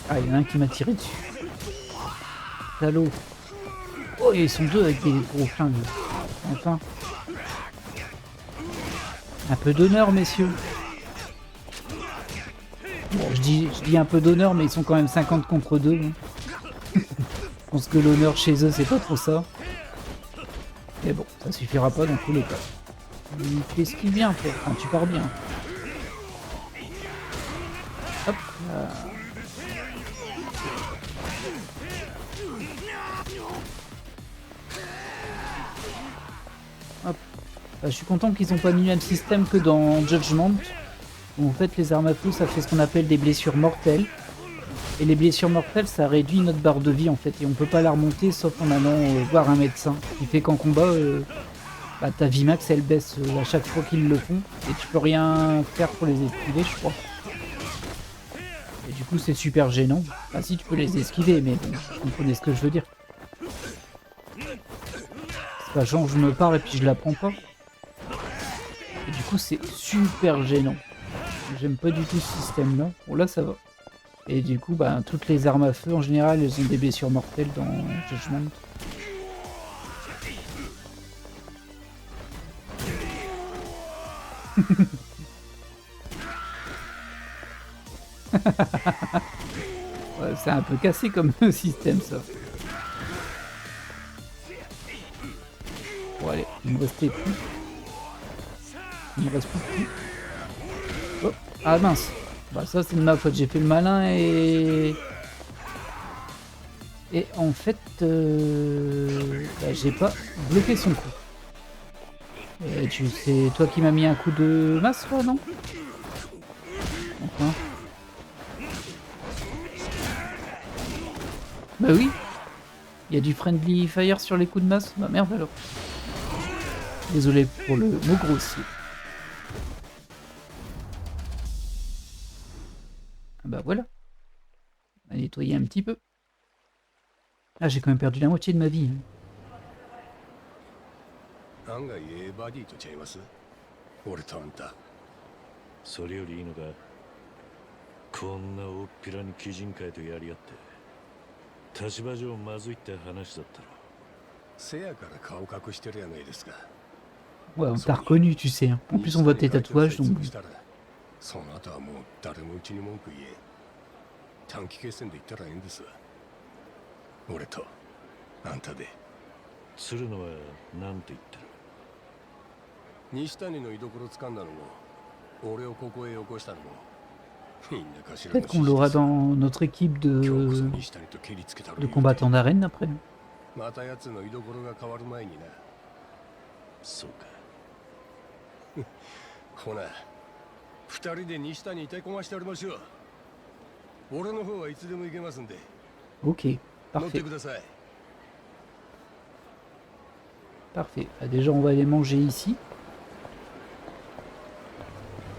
Ah, il y en a un qui m'a tiré dessus. Salaud. Oh, ils sont deux avec des gros flingues. Enfin. Un peu d'honneur, messieurs. Bon, je dis un peu d'honneur, mais ils sont quand même 50 contre 2. Hein. Je pense que l'honneur chez eux, c'est pas trop ça. Mais bon, ça suffira pas dans tous les cas. Tu esquives bien, frère. Enfin, tu pars bien. Hop là. Hop. Bah, je suis content qu'ils ont pas mis le même système que dans Judgment. Où en fait, les armes à feu, ça fait ce qu'on appelle des blessures mortelles. Et les blessures mortelles, ça réduit notre barre de vie en fait. Et on peut pas la remonter sauf en allant voir un médecin. Ce qui fait qu'en combat, bah, ta vie max elle baisse à chaque fois qu'ils le font. Et tu peux rien faire pour les esquiver, je crois. Et du coup, c'est super gênant. Ah si, tu peux les esquiver, mais bon, vous comprenez ce que je veux dire. Enfin, genre, je me pars et puis je la prends pas. Et du coup, c'est super gênant. J'aime pas du tout ce système-là. Bon, là, ça va. Et du coup, bah, toutes les armes à feu, en général, elles ont des blessures mortelles dans Judgment. Ouais, c'est un peu cassé comme système, ça. Bon, allez, il me restait plus. Il me reste plus de tout. Oh, ah mince. Bah ça c'est de ma faute, j'ai fait le malin et en fait bah, j'ai pas bloqué son coup. Et c'est toi qui m'as mis un coup de masse là, non? Enfin. Bah oui. Il y a du friendly fire sur les coups de masse. Bah merde alors. Désolé pour le mot grossier. Bah voilà. On va nettoyer un petit peu. Ah, j'ai quand même perdu la moitié de ma vie. 案外ええバディとちゃいます。俺とあんた。それよりいいのか、こんなおっぴらに鬼人会とやり合って、立場上まずいって話だったろ。せやから顔隠してるやないですか。Ouais, on t'a reconnu, tu sais. Hein. En plus, on voit tes tatouages, donc. その後はもう誰もうちに文句言え。短期決戦で言ったらええんです。俺とあんたで。鶴野は何て言ってる？西谷の居所掴んだのも、俺をここへよこしたのも、みんな頭の指示です。 Peut-être qu'on l'aura dans notre équipe de combattants d'arène après. また奴の居所が変わる前にな。そうか。ほな、二人で西谷に手こましておりましょう。俺の方はいつでも行けますんで。 Ok, 乗って parfait. ください。 Parfait. Ah, déjà, on va aller manger ici.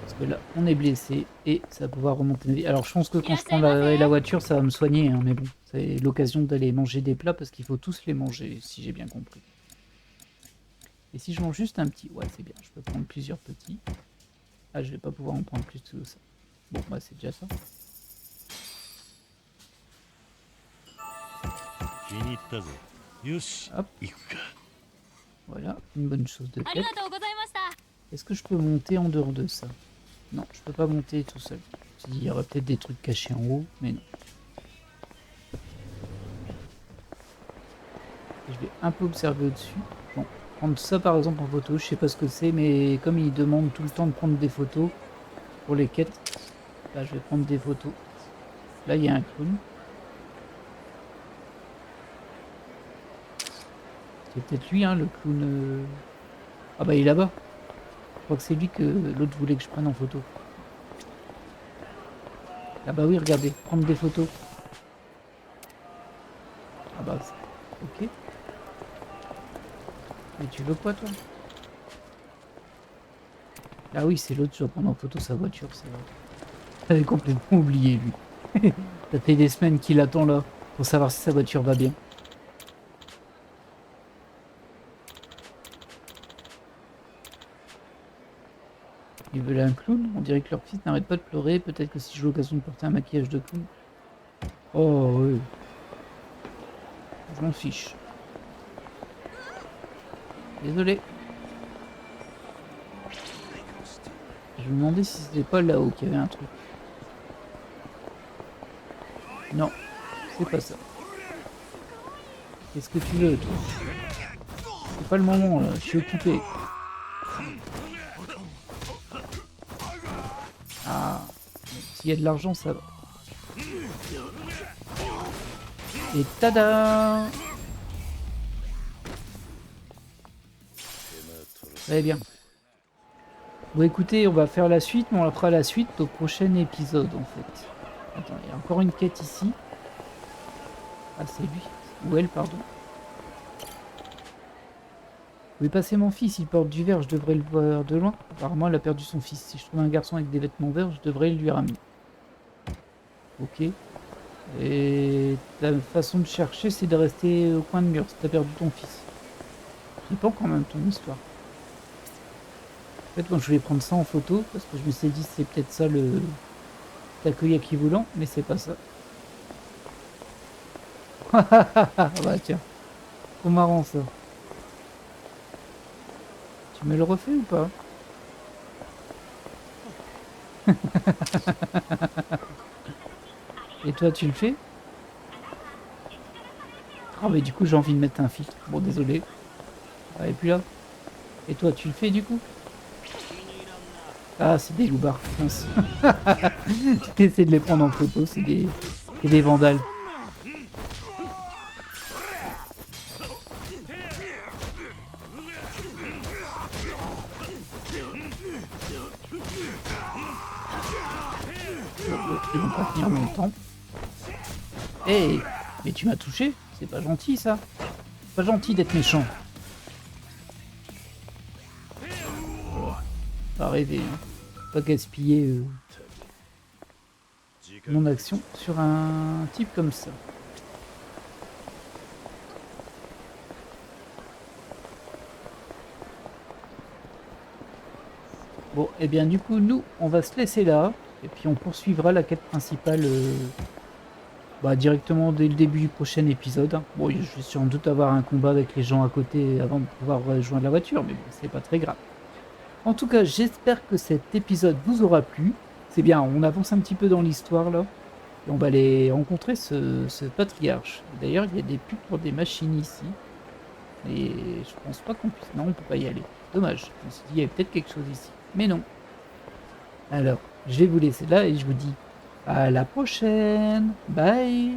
Parce que là, on est blessé et ça va pouvoir remonter. Alors, je pense que quand je prends la voiture, ça va me soigner. Hein, mais bon, c'est l'occasion d'aller manger des plats parce qu'il faut tous les manger, si j'ai bien compris. Et si je mange juste un petit, ouais, c'est bien. Je peux prendre plusieurs petits. Ah, je vais pas pouvoir en prendre plus que ça. Bon, bah, c'est déjà ça. Hop. Voilà, une bonne chose de faite. Est-ce que je peux monter en dehors de ça? Non, je peux pas monter tout seul. Il y aurait peut-être des trucs cachés en haut, mais non. Je vais un peu observer au-dessus. Bon, prendre ça par exemple en photo, je sais pas ce que c'est, mais comme il demande tout le temps de prendre des photos pour les quêtes, là je vais prendre des photos. Là il y a un clown. C'est peut-être lui, hein, le clown. Ah bah il est là-bas. Je crois que c'est lui que l'autre voulait que je prenne en photo. Ah bah oui, regardez, prendre des photos. Ah bah, ok. Mais tu veux quoi, toi? Ah oui, c'est l'autre, je dois prendre en photo sa voiture, c'est vrai. J'avais complètement oublié, lui. Ça fait des semaines qu'il attend là, pour savoir si sa voiture va bien. Ils veulent un clown? On dirait que leur fils n'arrête pas de pleurer. Peut-être que si j'ai l'occasion de porter un maquillage de clown. Oh oui. Je m'en fiche. Désolé. Je me demandais si c'était pas là-haut qu'il y avait un truc. Non, c'est pas ça. Qu'est-ce que tu veux, toi? C'est pas le moment là, je suis occupé. Ah, s'il y a de l'argent, ça va. Et tada! Très bien. Bon, écoutez, on va faire la suite, mais on la fera la suite au prochain épisode, en fait. Attends, il y a encore une quête ici. Ah, c'est lui. Ou elle, pardon. Où est passé mon fils? Il porte du vert, je devrais le voir de loin. Apparemment, elle a perdu son fils. Si je trouve un garçon avec des vêtements verts, je devrais le lui ramener. Ok. Et ta façon de chercher, c'est de rester au coin de mur si t'as perdu ton fils. flippant quand même ton histoire. En fait, moi je voulais prendre ça en photo parce que je me suis dit c'est peut-être ça le takoyaki volant, mais c'est pas ça. Bah tiens, trop marrant ça. Tu me le refais ou pas? Et toi tu le fais? Ah mais du coup j'ai envie de mettre un filtre. Bon désolé. Ah et puis là. Et toi tu le fais du coup? Ah c'est des loupards. Mince. J'ai essayé de les prendre en photo, c'est des vandales. Ils vont pas tenir longtemps. Hey, mais tu m'as touché? C'est pas gentil ça. Pas gentil d'être méchant. Pas rêver, hein. Pas gaspiller mon action sur un type comme ça. Bon, et bien du coup, nous, on va se laisser là. Et puis on poursuivra la quête principale directement dès le début du prochain épisode. Hein. Bon, je vais sans doute avoir un combat avec les gens à côté avant de pouvoir rejoindre la voiture, mais bon, c'est pas très grave. En tout cas, j'espère que cet épisode vous aura plu. C'est bien, on avance un petit peu dans l'histoire là. Et on va aller rencontrer ce patriarche. D'ailleurs, il y a des pubs pour des machines ici. Et je pense pas qu'on puisse... Non, on peut pas y aller. Dommage. Je me suis dit, il y avait peut-être quelque chose ici. Mais non. Alors, je vais vous laisser là et je vous dis à la prochaine. Bye.